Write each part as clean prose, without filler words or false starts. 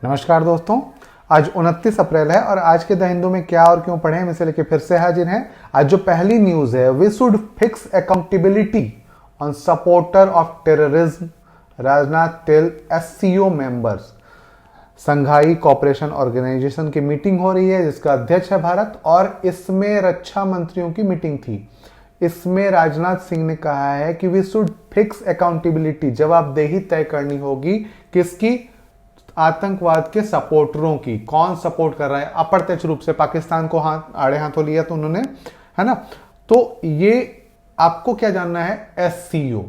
नमस्कार दोस्तों, आज 29 अप्रैल है और आज के द हिंदू में क्या और क्यों पढ़े हम इसे लेके फिर से हाजिर हैं। आज जो पहली न्यूज है, we should fix accountability on supporter of terrorism, Rajnath tell SCO members. Shanghai cooperation organisation की मीटिंग हो रही है जिसका अध्यक्ष है भारत, और इसमें रक्षा मंत्रियों की मीटिंग थी। इसमें राजनाथ सिंह ने कहा है कि वी शुड फिक्स अकाउंटेबिलिटी, जवाबदेही तय करनी होगी। किसकी? आतंकवाद के सपोर्टरों की। कौन सपोर्ट कर रहा है? अप्रत्यक्ष रूप से पाकिस्तान को आड़े हाथों लिया तो उन्होंने, है ना। तो ये आपको क्या जानना है? एससीओ,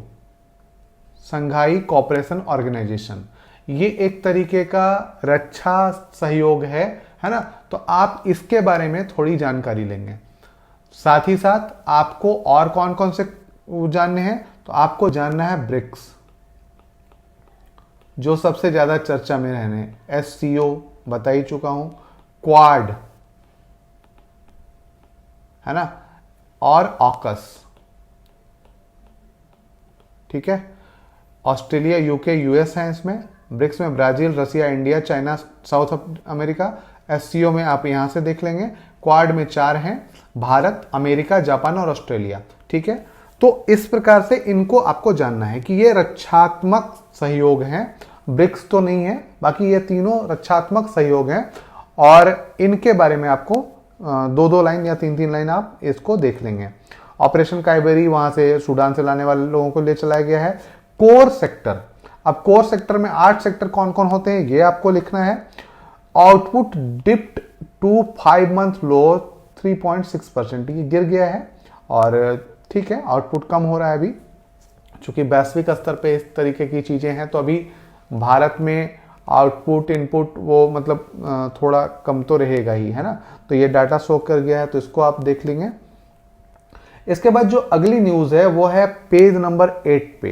संघाई कॉपरेशन ऑर्गेनाइजेशन, ये एक तरीके का रक्षा सहयोग है ना। तो आप इसके बारे में थोड़ी जानकारी लेंगे। साथ ही साथ आपको और कौन कौन से जानने हैं, तो आपको जानना है ब्रिक्स, जो सबसे ज्यादा चर्चा में रहने। एससीओ बता ही चुका हूं, क्वाड, है ना, और ऑकस, ठीक है। ऑस्ट्रेलिया, यूके, यूएस है इसमें। ब्रिक्स में Brazil, Russia, India, China, South America. SCO में आप यहां से देख लेंगे। क्वाड में 4 हैं, भारत, अमेरिका, जापान और ऑस्ट्रेलिया, ठीक है। तो इस प्रकार से इनको आपको जानना है कि ये रक्षात्मक सहयोग हैं। ब्रिक्स तो नहीं है, बाकी ये तीनों रक्षात्मक सहयोग हैं और इनके बारे में आपको 2-2 लाइन या 3-3 लाइन आप इसको देख लेंगे। ऑपरेशन काइबेरी वहां से सूडान से लाने वाले लोगों को ले चलाया गया है। कोर सेक्टर, अब कोर सेक्टर में 8 सेक्टर कौन कौन होते हैं ये आपको लिखना है। आउटपुट डिप्ट टू 5 मंथ लो 3.6%, ये गिर गया है और ठीक है, आउटपुट कम हो रहा है अभी, चूंकि वैश्विक स्तर पे इस तरीके की चीजें हैं। तो अभी भारत में आउटपुट इनपुट वो मतलब थोड़ा कम तो रहेगा ही, है ना। तो ये डाटा शो कर गया है, तो इसको आप देख लेंगे। इसके बाद जो अगली न्यूज है वो है पेज नंबर 8 पे।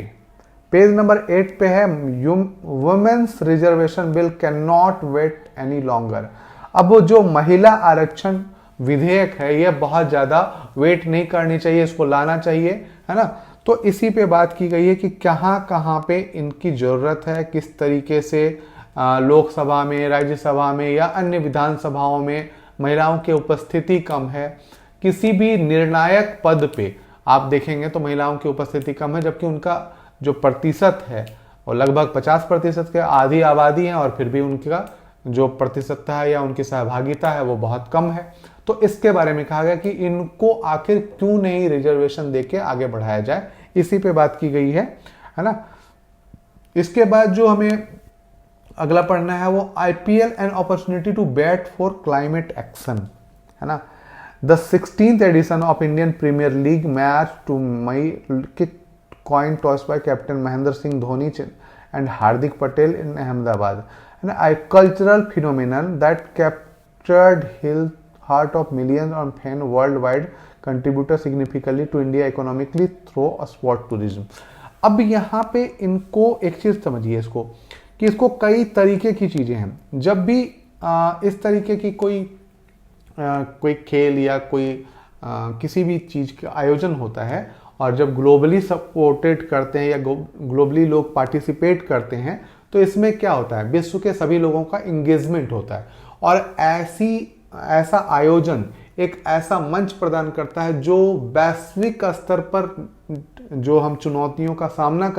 पेज नंबर 8 पे है women's reservation bill can not wait any longer. अब वो जो महिला आरक्षण विधेयक है, ये बहुत ज्यादा वेट नहीं करनी चाहिए, इसको लाना चाहिए, है ना। तो इसी पे बात की गई है कि कहाँ कहाँ पे इनकी जरूरत है, किस तरीके से लोकसभा में, राज्यसभा में या अन्य विधानसभाओं में महिलाओं की उपस्थिति कम है। किसी भी निर्णायक पद पे आप देखेंगे तो महिलाओं की उपस्थिति कम है, जबकि उनका जो प्रतिशत है वो लगभग 50% के आधी आबादी है, और फिर भी उनका जो प्रतिशतता है या उनकी सहभागिता है वो बहुत कम है। तो इसके बारे में कहा गया कि इनको आखिर क्यों नहीं रिजर्वेशन देके आगे बढ़ाया जाए, इसी पे बात की गई है ना। इसके बाद जो हमें अगला पढ़ना है वो IPL an opportunity to bat for climate action, है ना। The 16th edition of Indian Premier League match to May kick coin toss by captain Mahendra Singh Dhoni and Hardik Patel in Ahmedabad, है ना। Cultural phenomenon that captured hill heart of millions on fan worldwide contributed significantly to India economically through a sport tourism। अब यहाँ पे इनको एक चीज समझिए इसको, कि इसको कई तरीके की चीजें हैं। जब भी इस तरीके की कोई खेल या कोई किसी भी चीज का आयोजन होता है और जब ग्लोबली सपोर्टेड करते हैं या ग्लोबली लोग पार्टिसिपेट करते हैं, तो इसमें क्या होता है, विश्व के सभी लोगों का इंगेजमेंट होता है। और ऐसा आयोजन एक ऐसा मंच प्रदान करता है जो वैश्विक स्तर पर जो हम चुनौतियों का सामना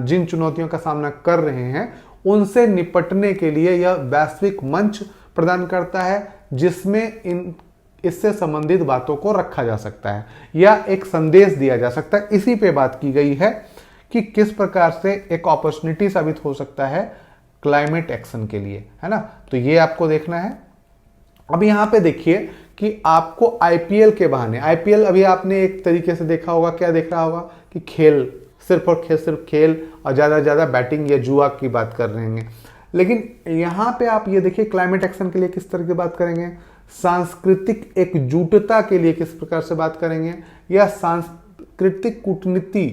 जिन चुनौतियों का सामना कर रहे हैं उनसे निपटने के लिए यह वैश्विक मंच प्रदान करता है, जिसमें इससे संबंधित बातों को रखा जा सकता है या एक संदेश दिया जा सकता है। इसी पे बात की गई है कि किस प्रकार से एक अपॉर्चुनिटी साबित हो सकता है क्लाइमेट एक्शन के लिए, है ना। तो ये आपको देखना है। अब यहां पे देखिए कि आपको आईपीएल के बहाने, आईपीएल अभी आपने एक तरीके से देखा होगा, क्या देख रहा होगा कि खेल, सिर्फ खेल और ज्यादा से ज्यादा बैटिंग या जुआ की बात कर रहे हैं। लेकिन यहां पे आप ये देखिए क्लाइमेट एक्शन के लिए किस तरह की बात करेंगे, सांस्कृतिक एकजुटता के लिए किस प्रकार से बात करेंगे, या सांस्कृतिक कूटनीति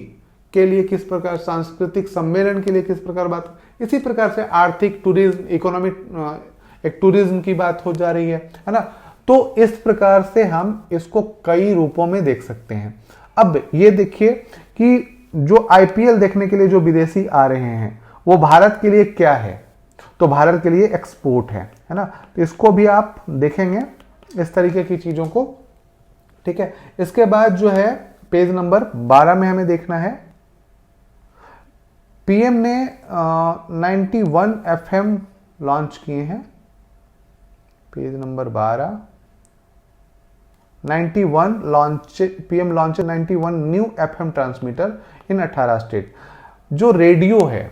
के लिए किस प्रकार, सांस्कृतिक सम्मेलन के लिए किस प्रकार बात, इसी प्रकार से आर्थिक, टूरिज्म, इकोनॉमिक, एक टूरिज्म की बात हो जा रही है ना। तो इस प्रकार से हम इसको कई रूपों में देख सकते हैं। अब ये देखिए कि जो आईपीएल देखने के लिए जो विदेशी आ रहे हैं वो भारत के लिए क्या है, तो भारत के लिए एक्सपोर्ट है ना। तो इसको भी आप देखेंगे इस तरीके की चीज़ों को, ठीक है। इसके बाद जो है पेज नंबर 12 में हमें देखना है, पीएम ने 91 FM लॉन्च किए हैं। Page number 12, 91 launch, PM launch 91 new FM transmitter in 18 state. जो रेडियो है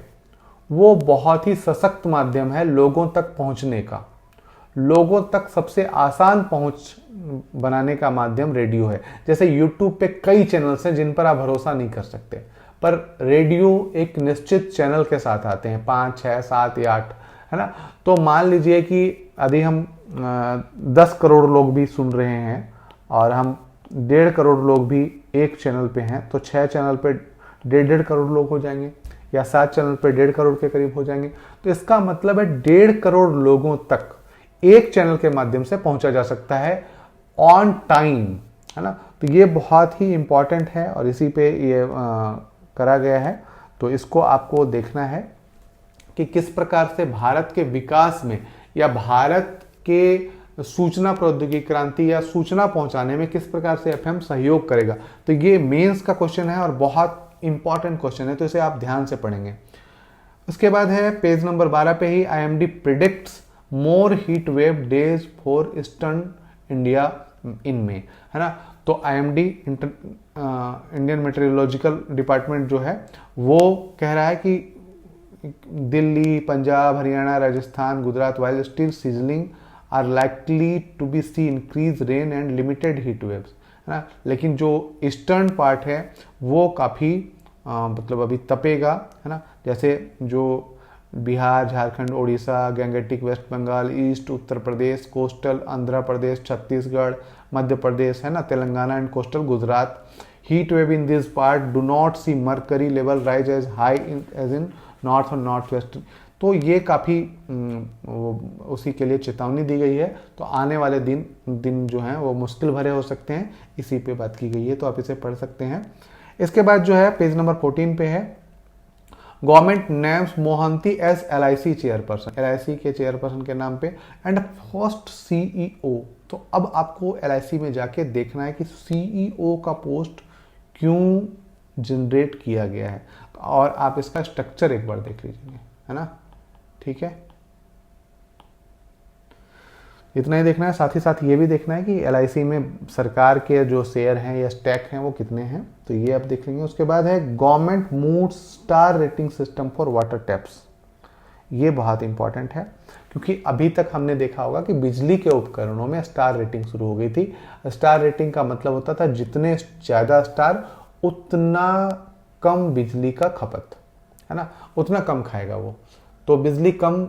वो बहुत ही सशक्त माध्यम है लोगों तक पहुंचने का। लोगों तक सबसे आसान पहुंच बनाने का माध्यम रेडियो है। जैसे यूट्यूब पे कई चैनल्स हैं जिन पर आप भरोसा नहीं कर सकते, पर रेडियो एक निश्चित चैनल के साथ आते हैं, 5, 6, 7 या 8, है ना। तो मान लीजिए कि यदि हम 10 करोड़ लोग भी सुन रहे हैं और हम 1.5 करोड़ लोग भी एक चैनल पे हैं, तो 6 चैनल पे 1.5 करोड़ लोग हो जाएंगे, या 7 चैनल पे 1.5 करोड़ के करीब हो जाएंगे। तो इसका मतलब है 1.5 करोड़ लोगों तक एक चैनल के माध्यम से पहुंचा जा सकता है ऑन टाइम, है ना। तो ये बहुत ही इंपॉर्टेंट है और इसी पे ये करा गया है। तो इसको आपको देखना है कि किस प्रकार से भारत के विकास में या भारत के सूचना प्रौद्योगिकी क्रांति या सूचना पहुंचाने में किस प्रकार से एफएम सहयोग करेगा। तो ये मेंस का क्वेश्चन है और बहुत इंपॉर्टेंट क्वेश्चन है, तो इसे आप ध्यान से पढ़ेंगे। उसके बाद है पेज नंबर 12 पे ही, IMD predicts more heat wave days for eastern India in May, है ना। तो IMD इंडियन मेट्रोलॉजिकल डिपार्टमेंट जो है वो कह रहा है कि Delhi, Punjab, Haryana, Rajasthan, Gujarat while still sizzling are likely to be see increase rain and limited heat waves, है ना। लेकिन जो ईस्टर्न पार्ट है वो काफ़ी मतलब अभी तपेगा, है ना। जैसे जो Bihar, Jharkhand, Orissa, Gangetic West Bengal, East Uttar Pradesh, coastal Andhra Pradesh, Chhattisgarh, Madhya Pradesh, है ना, Telangana and coastal Gujarat, heat wave in this part do not see mercury level rise as high as in north और नॉर्थ वेस्ट। तो ये काफ़ी उसी के लिए चेतावनी दी गई है। तो आने वाले दिन जो हैं वो मुश्किल भरे हो सकते हैं, इसी पे बात की गई है, तो आप इसे पढ़ सकते हैं। इसके बाद जो है पेज नंबर 14 पे है, government names Mohanty as LIC chairperson, LIC के चेयरपर्सन के नाम पे एंड फर्स्ट CEO। तो अब आपको LIC में जाके देखना है कि CEO का पोस्ट क्यों जनरेट किया गया है, और आप इसका स्ट्रक्चर एक बार देख लीजिए, है ना, ठीक है। इतना ही देखना है, साथ ही साथ ये भी देखना है कि LIC में सरकार के जो शेयर हैं या स्टैक हैं वो कितने हैं, तो ये आप देख लेंगे। उसके बाद है government move star rating system for water taps. ये बहुत इंपॉर्टेंट है क्योंकि अभी तक हमने देखा होगा कि बिजली के उपकरणों में स्टार रेटिंग शुरू हो गई थी। स्टार रेटिंग का मतलब होता था जितने ज़्यादा स्टार उतना कम बिजली का खपत, है ना, उतना कम खाएगा वो। तो बिजली कम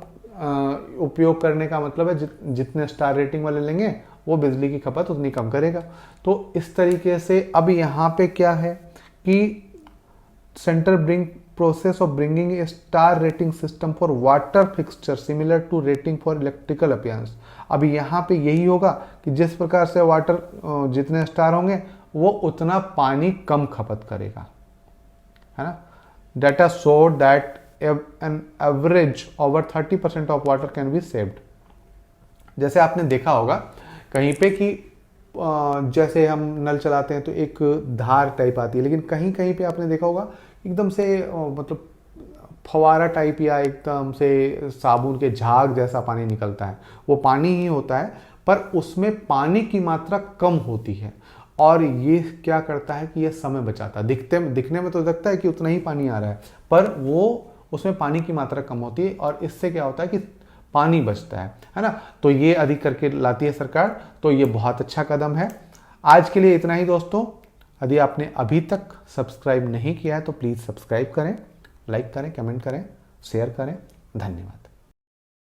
उपयोग करने का मतलब है जितने स्टार रेटिंग वाले लेंगे वो बिजली की खपत उतनी कम करेगा। तो इस तरीके से अब यहाँ पे क्या है कि centre bring process of bringing a star rating system for water fixture similar to rating for electrical appliance. अब यहाँ पे यही होगा कि जिस प्रकार से वाटर जितने स्टार होंगे वो उतना पानी कम खपत करेगा, है ना। Data show that an average over 30% of water can be saved। जैसे आपने देखा होगा कहीं पे कि जैसे हम नल चलाते हैं तो एक धार टाइप आती है, लेकिन कहीं कहीं पे आपने देखा होगा एकदम से मतलब फवारा टाइप या एकदम से साबुन के झाग जैसा पानी निकलता है। वो पानी ही होता है पर उसमें पानी की मात्रा कम होती है, और ये क्या करता है कि ये समय बचाता है। दिखने में तो लगता है कि उतना ही पानी आ रहा है, पर वो उसमें पानी की मात्रा कम होती है और इससे क्या होता है कि पानी बचता है ना। तो ये अधिक करके लाती है सरकार, तो ये बहुत अच्छा कदम है। आज के लिए इतना ही दोस्तों। यदि आपने अभी तक सब्सक्राइब नहीं किया है तो प्लीज़ सब्सक्राइब करें, लाइक करें, कमेंट करें, शेयर करें। धन्यवाद।